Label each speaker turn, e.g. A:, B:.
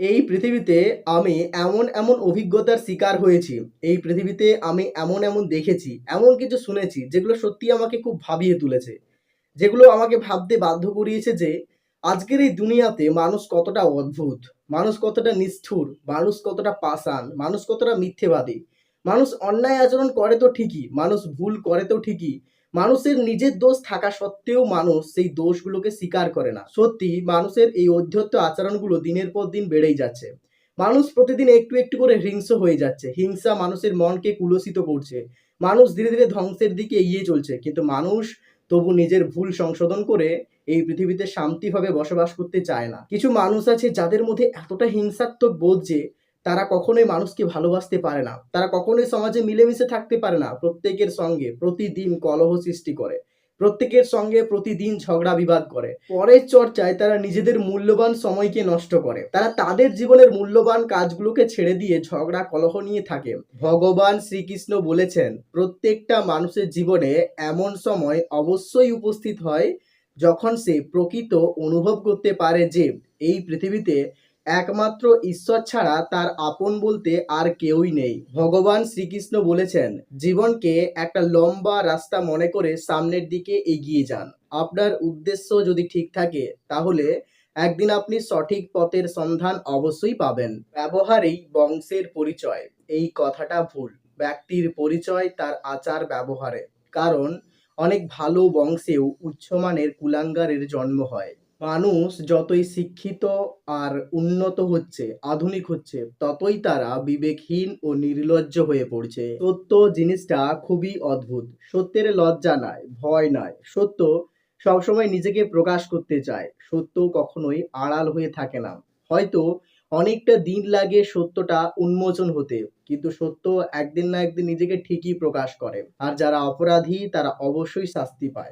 A: এই পৃথিবীতে আমি এমন অভিজ্ঞতার শিকার হয়েছি। এই পৃথিবীতে আমি এমন দেখেছি, এমন কিছু শুনেছি যেগুলো সত্যিই আমাকে খুব ভাবিয়ে তুলেছে। যেগুলো আমাকে ভাবতে বাধ্য করিয়েছে যে আজকের এই দুনিয়াতে মানুষ কতটা অদ্ভুত, মানুষ কতটা নিষ্ঠুর, মানুষ কতটা পাষাণ, মানুষ কতটা মিথ্যেবাদী। মানুষ অন্যায় আচরণ করে তো ঠিকই, মানুষ ভুল করে তো ঠিকই, মানুষের নিজের দোষ থাকা সত্ত্বেও মানুষ সেই দোষগুলোকে স্বীকার করে না। সত্যি মানুষের এই অধ্যত্ত আচরণগুলো দিনের পর দিন বেড়েই যাচ্ছে। মানুষ প্রতিদিন একটু করে হিংস্র হয়ে যাচ্ছে। হিংসা মানুষের মনকে কুলসিত করছে। মানুষ ধীরে ধ্বংসের দিকে এগিয়ে চলছে। কিন্তু মানুষ তবু নিজের ভুল সংশোধন করে এই পৃথিবীতে শান্তিভাবে বসবাস করতে চায় না। কিছু মানুষ আছে যাদের মধ্যে এতটা হিংসাত্মক বোধ যে তারা কখনোই মানুষকে ভালোবাসতে পারে না। তারা কখনোই সমাজে মিলেমিশে থাকতে পারে না। প্রত্যেকের সঙ্গে প্রতিদিন কলহ সৃষ্টি করে। প্রত্যেকের সঙ্গে প্রতিদিন ঝগড়া বিবাদ করে। পরের চর্চায় তারা নিজেদের মূল্যবান সময়কে নষ্ট করে। তারা তাদের জীবনের মূল্যবান কাজগুলোকে ছেড়ে দিয়ে ঝগড়া কলহ নিয়ে থাকে। ভগবান শ্রীকৃষ্ণ বলেছেন, প্রত্যেকটা মানুষের জীবনে এমন সময় অবশ্যই উপস্থিত হয় যখন সে প্রকৃত অনুভব করতে পারে যে এই পৃথিবীতে একমাত্র ঈশ্বর ছাড়া তার আপন বলতে আর কেউই নেই। ভগবান শ্রীকৃষ্ণ বলেছেন, জীবনকে একটা লম্বা রাস্তা মনে করে সামনের দিকে এগিয়ে যান। আপনার উদ্দেশ্য যদি ঠিক থাকে তাহলে একদিন আপনি সঠিক পথের সন্ধান অবশ্যই পাবেন। ব্যবহারেই বংশের পরিচয়, এই কথাটা ভুল। ব্যক্তির পরিচয় তার আচার ব্যবহারে। কারণ অনেক ভালো বংশেও উচ্চমানের কুলাঙ্গারের জন্ম হয়। মানুষ যতই শিক্ষিত আর উন্নত হচ্ছে, আধুনিক হচ্ছে, ততই তারা বিবেকহীন ও নির্লজ্জ হয়ে পড়ছে। সত্য জিনিসটা খুবই অদ্ভুত। সত্যের লজ্জা নাই, ভয় নাই। সত্য সবসময় নিজেকে প্রকাশ করতে চায়। সত্য কখনোই আড়াল হয়ে থাকে না। হয়তো অনেকটা দিন লাগে সত্যটা উন্মোচন হতে, কিন্তু সত্য একদিন না একদিন নিজেকে ঠিকই প্রকাশ করে। আর যারা অপরাধী তারা অবশ্যই শাস্তি পায়।